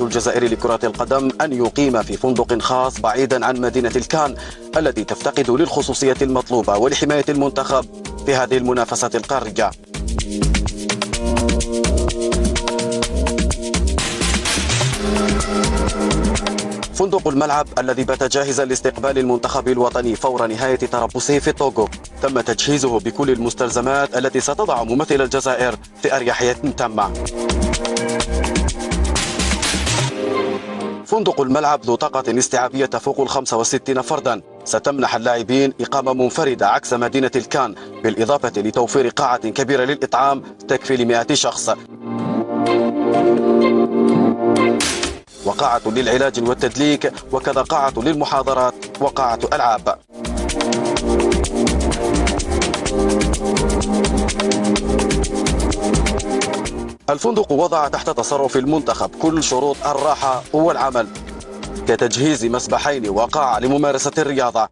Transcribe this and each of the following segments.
الجزائري لكرة القدم أن يقيم في فندق خاص بعيدا عن مدينة الكان التي تفتقد للخصوصية المطلوبة ولحماية المنتخب في هذه المنافسة القارية. فندق الملعب الذي بات جاهزا لاستقبال المنتخب الوطني فور نهاية تربصه في الطوغو تم تجهيزه بكل المستلزمات التي ستضع ممثل الجزائر في أريحية تامة. فندق الملعب ذو طاقة استيعابية تفوق 65 فردا ستمنح اللاعبين إقامة منفردة عكس مدينة الكان، بالإضافة لتوفير قاعة كبيرة للإطعام تكفي ل100 شخص، وقاعة للعلاج والتدليك، وكذا قاعة للمحاضرات وقاعة ألعاب. الفندق وضع تحت تصرف المنتخب كل شروط الراحة والعمل كتجهيز مسبحين وقاعة لممارسة الرياضة.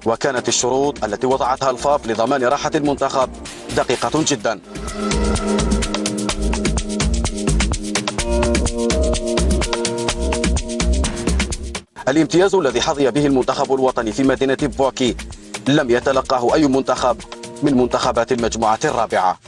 وكانت الشروط التي وضعتها الفاف لضمان راحة المنتخب دقيقة جدا. الامتياز الذي حظي به المنتخب الوطني في مدينة بوكي لم يتلقاه أي منتخب من منتخبات المجموعة الرابعة.